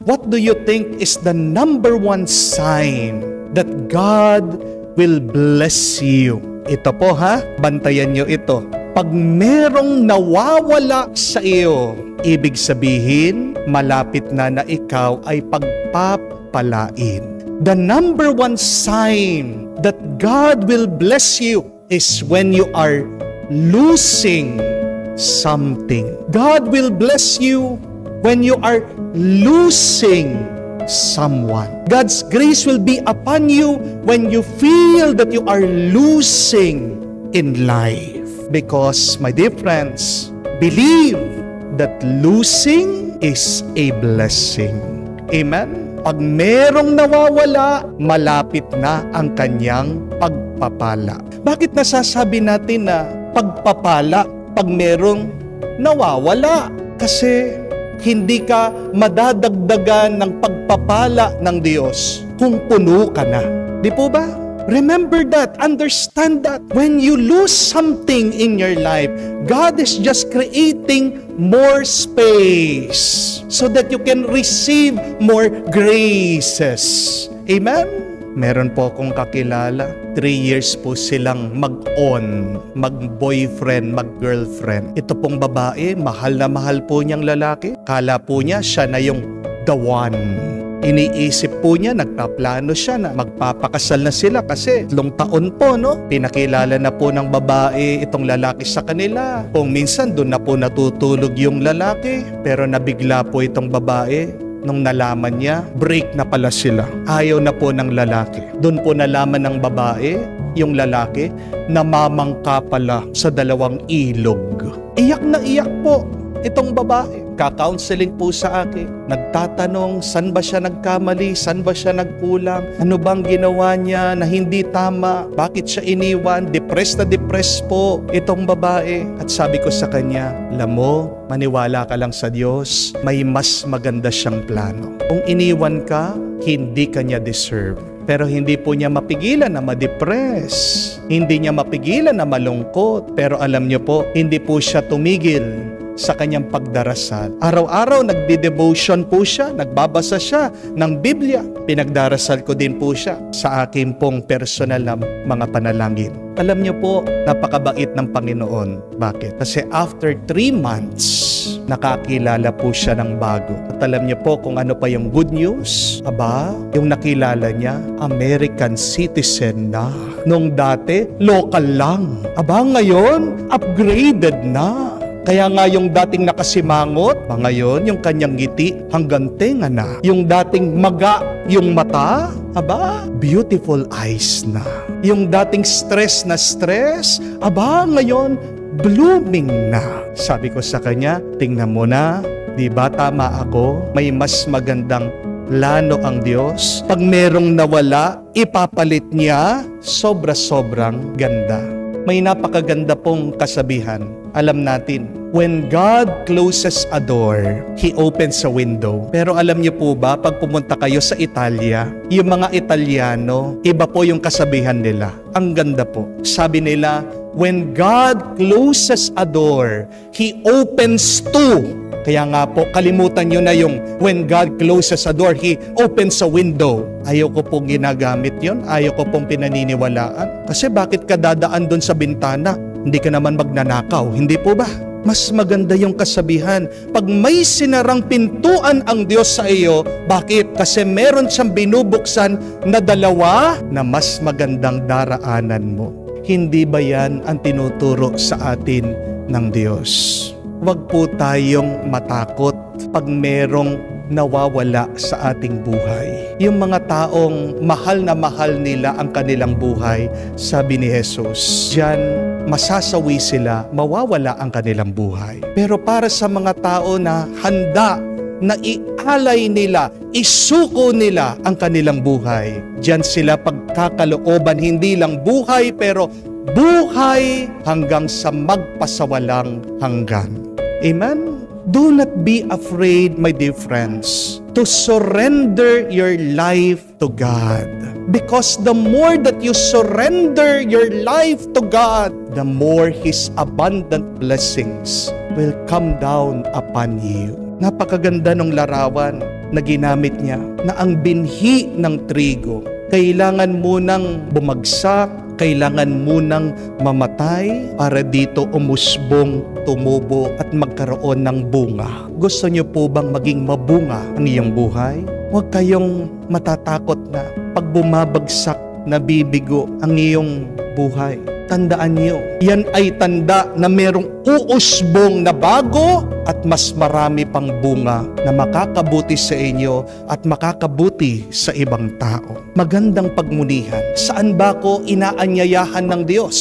What do you think is the number one sign that God will bless you? Ito po bantayan nyo ito. Pag merong nawawala sa iyo, ibig sabihin, malapit na ikaw ay pagpapalain. The number one sign that God will bless you is when you are losing something. God will bless you when you are losing someone. God's grace will be upon you when you feel that you are losing in life. Because, my dear friends, believe that losing is a blessing. Amen? Pag merong nawawala, malapit na ang kanyang pagpapala. Bakit nasasabi natin na pagpapala pag merong nawawala? Kasi hindi ka madadagdagan ng pagpapala ng Diyos kung puno ka na. Di po ba? Remember that, understand that. When you lose something in your life, God is just creating more space so that you can receive more graces. Amen? Meron po akong kakilala, 3 years po silang mag-on, mag-boyfriend, mag-girlfriend. Ito pong babae, mahal na mahal po niyang lalaki. Kala po niya, siya na yung the one. Iniisip po niya, nagpaplano siya na magpapakasal na sila kasi 3 taon po, no? Pinakilala na po ng babae itong lalaki sa kanila. Kung minsan doon na po natutulog yung lalaki, pero nabigla po itong babae. Nung nalaman niya, break na pala sila. Ayaw na po ng lalaki. Doon po nalaman ng babae, yung lalaki, namamangka pala sa 2 ilog. Iyak na iyak po itong babae. Ka-counseling po sa akin. Nagtatanong, saan ba siya nagkamali? Saan ba siya nagkulang? Ano bang ginawa niya na hindi tama? Bakit siya iniwan? Depressed na depressed po itong babae. At sabi ko sa kanya, alam mo, maniwala ka lang sa Diyos. May mas maganda siyang plano. Kung iniwan ka, hindi ka niya deserve. Pero hindi po niya mapigilan na ma-depress. Hindi niya mapigilan na malungkot. Pero alam niyo po, hindi po siya tumigil sa kanyang pagdarasal. Araw-araw nagde-devotion po siya, nagbabasa siya ng Biblia. Pinagdarasal ko din po siya sa akin pong personal na mga panalangin. Alam niyo po, napakabait ng Panginoon. Bakit? Kasi after 3 months, nakakilala po siya ng bago. At alam niyo po kung ano pa yung good news? Aba, yung nakilala niya, American citizen na. Nung dati, local lang. Aba, ngayon, upgraded na. Kaya nga yung dating nakasimangot, ngayon yung kanyang ngiti hanggang tenga na. Yung dating maga yung mata, aba, beautiful eyes na. Yung dating stress na stress, aba, ngayon blooming na. Sabi ko sa kanya, tingnan mo na, di ba tama ako? May mas magandang plano ang Diyos. Pag merong nawala, ipapalit niya, sobra-sobrang ganda. May napakaganda pong kasabihan. Alam natin, when God closes a door, He opens a window. Pero alam niyo po ba, pag pumunta kayo sa Italia, yung mga Italiano, iba po yung kasabihan nila. Ang ganda po. Sabi nila, when God closes a door, He opens two. Kaya nga po, kalimutan nyo na yung when God closes a door, He opens a window. Ayaw ko pong ginagamit yon, ayaw ko pong pinaniniwalaan. Kasi bakit ka dadaan doon sa bintana? Hindi ka naman magnanakaw, hindi po ba? Mas maganda yung kasabihan. Pag may sinarang pintuan ang Diyos sa iyo, bakit? Kasi meron siyang binubuksan na 2 na mas magandang daraanan mo. Hindi ba yan ang tinuturo sa atin ng Diyos? Huwag po tayong matakot pag merong nawawala sa ating buhay. Yung mga taong mahal na mahal nila ang kanilang buhay, sabi ni Jesus, diyan masasawi sila, mawawala ang kanilang buhay. Pero para sa mga tao na handa na ialay nila, isuko nila ang kanilang buhay, diyan sila pagkakalooban, hindi lang buhay, pero buhay hanggang sa magpasawalang hanggan. Amen? Do not be afraid, my dear friends, to surrender your life to God. Because the more that you surrender your life to God, the more His abundant blessings will come down upon you. Napakaganda ng larawan na ginamit niya na ang binhi ng trigo kailangan munang bumagsak, kailangan munang mamatay para dito umusbong, tumubo at magkaroon ng bunga. Gusto niyo po bang maging mabunga ang iyong buhay? Huwag kayong matatakot na pag bumabagsak, nabibigo ang iyong buhay. Tandaan niyo, yan ay tanda na merong uusbong na bago at mas marami pang bunga na makakabuti sa inyo at makakabuti sa ibang tao. Magandang pagmunihan. Saan ba ko inaanyayahan ng Diyos?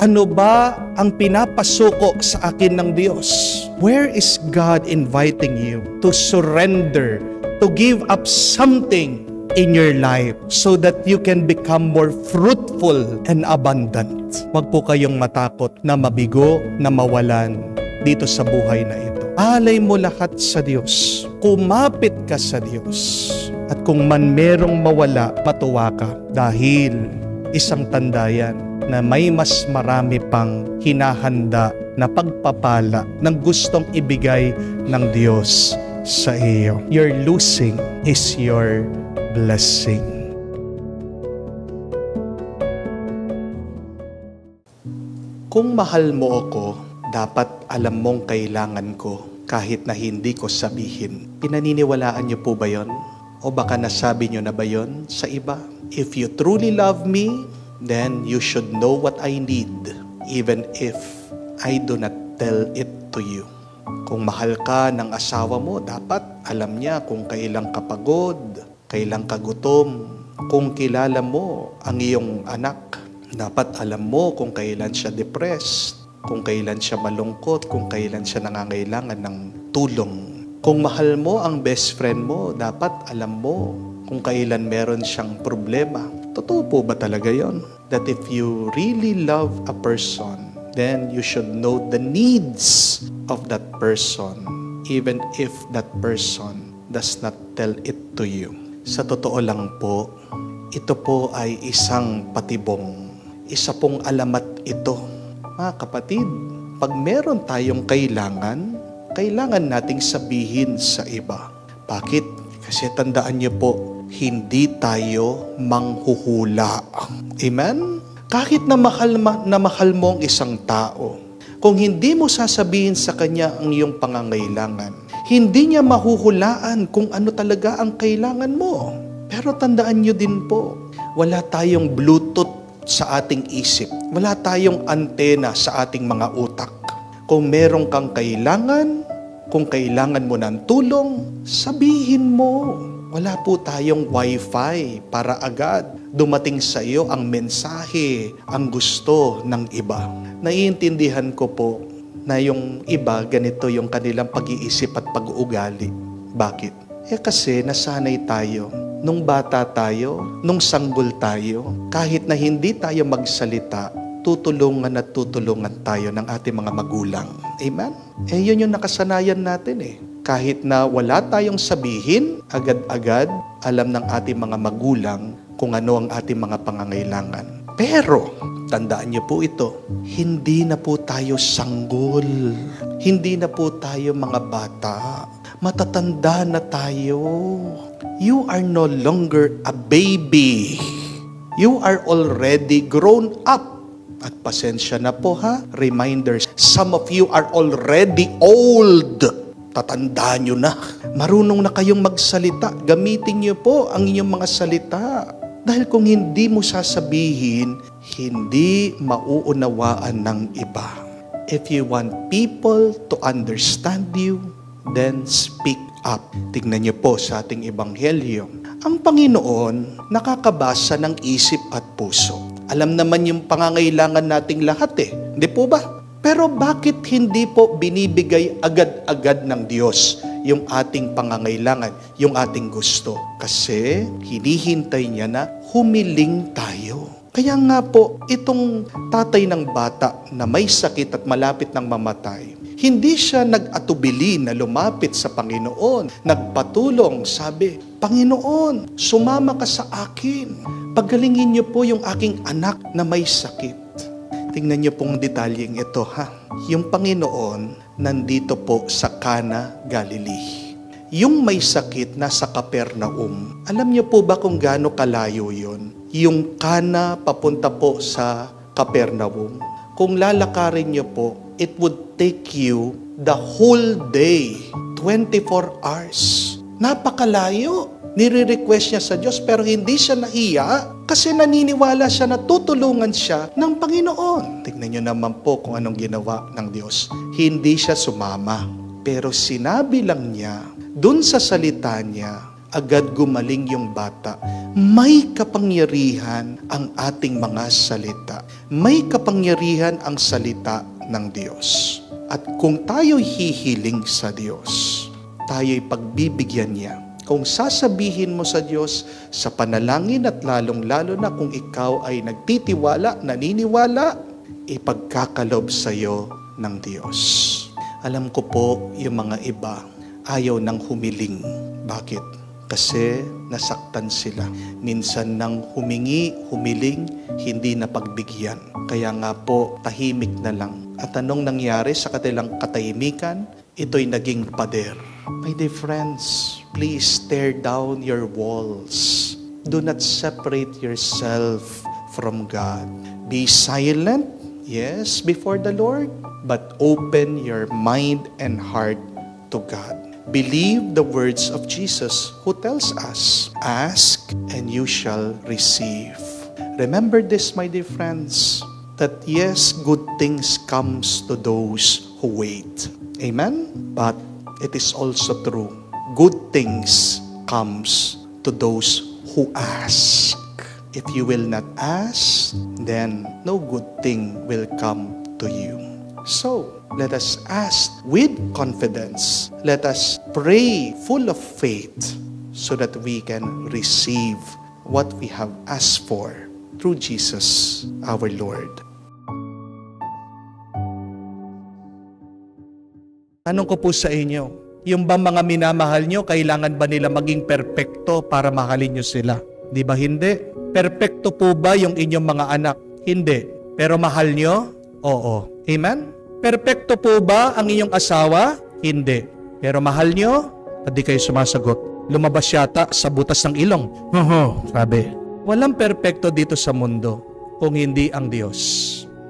Ano ba ang pinapasuko sa akin ng Diyos? Where is God inviting you to surrender, to give up something in your life so that you can become more fruitful and abundant? Huwag po kayong matakot na mabigo, na mawalan dito sa buhay na ito. Alay mo lahat sa Diyos. Kumapit ka sa Diyos. At kung man merong mawala, matuwa ka. Dahil isang tanda yan na may mas marami pang hinahanda na pagpapala ng gustong ibigay ng Diyos sa iyo. Your losing is your blessing. Kung mahal mo ako, dapat alam mong kailangan ko kahit na hindi ko sabihin. Pinaniniwalaan niyo po ba yon? O baka nasabi niyo na ba yon sa iba? If you truly love me, then you should know what I need, even if I do not tell it to you. Kung mahal ka ng asawa mo, dapat alam niya kung kailan ka pagod, kailan ka gutom. Kung kilala mo ang iyong anak, dapat alam mo kung kailan siya depressed, kung kailan siya malungkot, kung kailan siya nangangailangan ng tulong. Kung mahal mo ang best friend mo, dapat alam mo kung kailan meron siyang problema. Totoo po ba talaga yon? That if you really love a person, then you should know the needs of that person, even if that person does not tell it to you. Sa totoo lang po, ito po ay isang patibong. Isa pong alamat ito. Mga kapatid, pag meron tayong kailangan nating sabihin sa iba. Bakit? Kasi tandaan niyo po, hindi tayo manghuhula. Amen? Kahit na mahal mo ang isang tao, kung hindi mo sasabihin sa kanya ang iyong pangangailangan, hindi niya mahuhulaan kung ano talaga ang kailangan mo. Pero tandaan niyo din po, wala tayong Bluetooth sa ating isip. Wala tayong antena sa ating mga utak. Kung meron kang kailangan, kung kailangan mo ng tulong, sabihin mo. Wala po tayong wifi para agad dumating sa iyo ang mensahe, ang gusto ng iba. Naiintindihan ko po na yung iba, ganito yung kanilang pag-iisip at pag-uugali. Bakit? Kasi nasanay tayo. Nung bata tayo, nung sanggol tayo, kahit na hindi tayo magsalita, tutulungan at tutulungan tayo ng ating mga magulang. Amen? Yun yung nakasanayan natin . Kahit na wala tayong sabihin, agad-agad alam ng ating mga magulang kung ano ang ating mga pangangailangan. Pero, tandaan niyo po ito, hindi na po tayo sanggol. Hindi na po tayo mga bata. Matatanda na tayo. You are no longer a baby. You are already grown up. At pasensya na po reminders, some of you are already old. Tatandaan nyo na. Marunong na kayong magsalita. Gamitin nyo po ang inyong mga salita. Dahil kung hindi mo sasabihin, hindi mauunawaan ng iba. If you want people to understand you, then speak up. Tingnan niyo po sa ating ebanghelyo. Ang Panginoon nakakabasa ng isip at puso. Alam naman yung pangangailangan nating lahat Hindi po ba? Pero bakit hindi po binibigay agad-agad ng Diyos yung ating pangangailangan, yung ating gusto? Kasi hinihintay niya na humiling tayo. Kaya nga po, itong tatay ng bata na may sakit at malapit ng mamatay, hindi siya nag-atubili na lumapit sa Panginoon. Nagpatulong, sabi, Panginoon, sumama ka sa akin. Pagalingin niyo po yung aking anak na may sakit. Tingnan niyo pong detalyeng ito Yung Panginoon nandito po sa Cana, Galilee. Yung may sakit nasa Capernaum. Alam niyo po ba kung gaano kalayo yun? Yung Cana papunta po sa Capernaum. Kung lalakarin niyo po, it would take you the whole day, 24 hours. Napakalayo. Nire-request niya sa Diyos pero hindi siya nahiya kasi naniniwala siya na tutulungan siya ng Panginoon. Tingnan niyo naman po kung anong ginawa ng Diyos. Hindi siya sumama. Pero sinabi lang niya, dun sa salita niya, agad gumaling yung bata. May kapangyarihan ang ating mga salita. May kapangyarihan ang salita ng Diyos. At kung tayo'y hihiling sa Diyos, tayo'y pagbibigyan niya. Kung sasabihin mo sa Diyos sa panalangin at lalong-lalo na kung ikaw ay nagtitiwala, naniniwala, ipagkakalob sa iyo ng Diyos. Alam ko po yung mga iba ayaw nang humiling. Bakit? Kasi nasaktan sila. Minsan nang humiling, hindi na pagbigyan. Kaya nga po, tahimik na lang. At anong nangyari sa kanilang katahimikan? Ito'y naging pader. My dear friends, please tear down your walls. Do not separate yourself from God. Be silent, yes, before the Lord, but open your mind and heart to God. Believe the words of Jesus who tells us, ask and you shall receive. Remember this, my dear friends, that yes, good things comes to those who wait. Amen? But it is also true. Good things comes to those who ask. If you will not ask, then no good thing will come to you. So, let us ask with confidence. Let us pray full of faith so that we can receive what we have asked for through Jesus our Lord. Tanong ko po sa inyo, yung ba mga minamahal nyo, kailangan ba nila maging perpekto para mahalin nyo sila? Di ba hindi? Perpekto po ba yung inyong mga anak? Hindi. Pero mahal nyo? Oo. Amen? Perpekto po ba ang inyong asawa? Hindi. Pero mahal nyo? Hindi kayo sumasagot. Lumabas yata sa butas ng ilong. Sabi. Walang perpekto dito sa mundo kung hindi ang Diyos.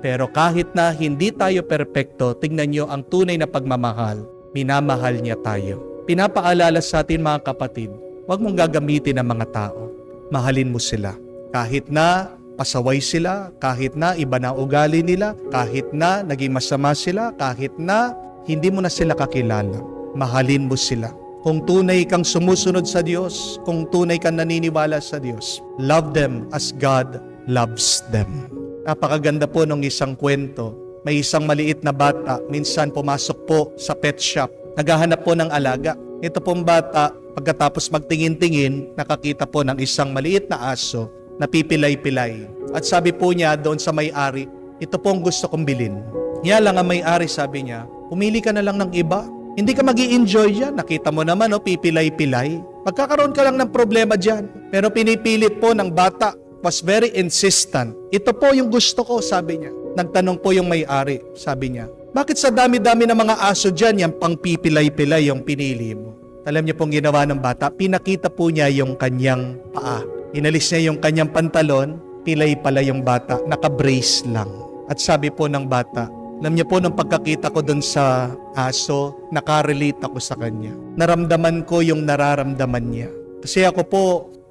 Pero kahit na hindi tayo perpekto, tingnan nyo ang tunay na pagmamahal. Minamahal niya tayo. Pinapaalala sa atin mga kapatid, huwag mong gagamitin ang mga tao. Mahalin mo sila. Kahit na pasaway sila, kahit na iba na ugali nila, kahit na naging masama sila, kahit na hindi mo na sila kakilala. Mahalin mo sila. Kung tunay kang sumusunod sa Diyos, kung tunay kang naniniwala sa Diyos, love them as God loves them. Napakaganda po ng isang kwento. May isang maliit na bata, minsan pumasok po sa pet shop. Naghahanap po ng alaga. Ito pong bata, pagkatapos magtingin-tingin, nakakita po ng isang maliit na aso na pipilay-pilay. At sabi po niya doon sa may-ari, ito pong gusto kong bilhin. Kaya lang ang may-ari sabi niya, pumili ka na lang ng iba. Hindi ka magi-enjoy dyan. Nakita mo naman, pipilay-pilay. Magkakaroon ka lang ng problema dyan. Pero pinipilit po ng bata, was very insistent. Ito po yung gusto ko, sabi niya. Nagtanong po yung may-ari, sabi niya, bakit sa dami-dami ng mga aso dyan, yung pang pipilay-pilay yung pinili mo? Alam niyo pong ginawa ng bata, pinakita po niya yung kanyang paa. Inalis niya yung kanyang pantalon, pilay pala yung bata, naka-brace lang. At sabi po ng bata, alam niyo po nung pagkakita ko dun sa aso, nakarelate ako sa kanya. Naramdaman ko yung nararamdaman niya. Kasi ako po,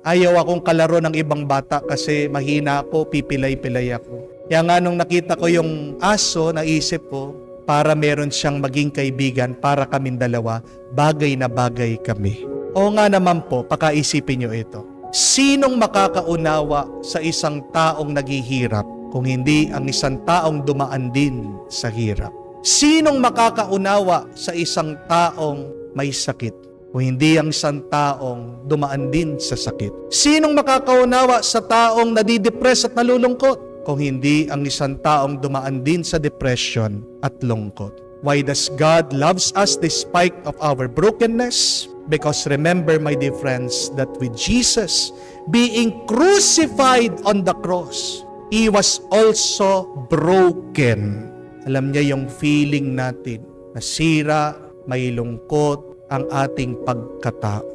ayaw akong kalaro ng ibang bata kasi mahina ako, pipilay-pilay ako. Kaya nga nung nakita ko yung aso, naisip ko, para meron siyang maging kaibigan, para kaming dalawa, bagay na bagay kami. O nga naman po, pakaisipin nyo ito. Sinong makakaunawa sa isang taong naghihirap kung hindi ang isang taong dumaan din sa hirap? Sinong makakaunawa sa isang taong may sakit kung hindi ang isang taong dumaan din sa sakit? Sinong makakaunawa sa taong nadidepress at nalulungkot kung hindi ang isang taong dumaan din sa depression at lungkot? Why does God loves us despite of our brokenness? Because remember, my dear friends, that with Jesus being crucified on the cross, He was also broken. Alam niya yung feeling natin, nasira, may lungkot, ang ating pagkatao.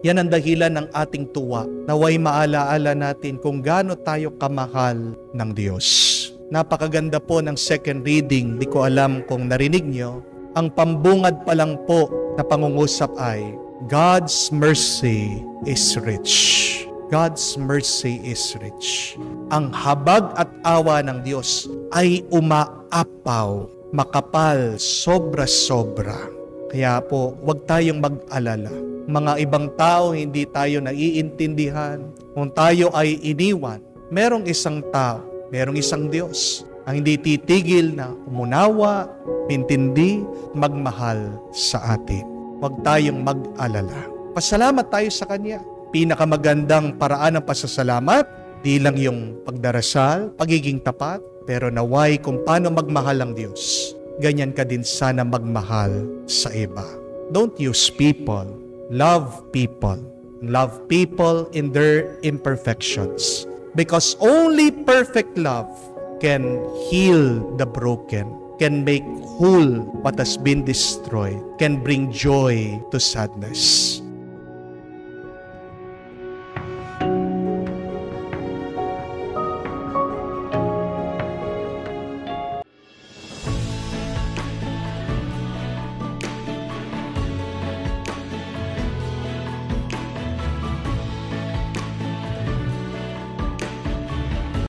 Yan ang dahilan ng ating tuwa. Naway maalaala natin kung gaano tayo kamahal ng Diyos. Napakaganda po ng second reading. Di ko alam kung narinig nyo. Ang pambungad pa lang po na pangungusap ay, God's mercy is rich. God's mercy is rich. Ang habag at awa ng Diyos ay umaapaw, makapal, sobra-sobra. Kaya po, huwag tayong mag-alala. Mga ibang tao, hindi tayo naiintindihan. Kung tayo ay iniwan, merong isang tao, merong isang Diyos ang hindi titigil na umunawa, intindi, magmahal sa atin. Huwag tayong mag-alala. Pasalamat tayo sa Kanya. Pinakamagandang paraan ng pasasalamat, di lang yung pagdarasal, pagiging tapat, pero naway kung paano magmahal ang Diyos. Ganyan ka din sana magmahal sa iba. Don't use people. Love people. Love people in their imperfections. Because only perfect love can heal the broken, can make whole what has been destroyed, can bring joy to sadness.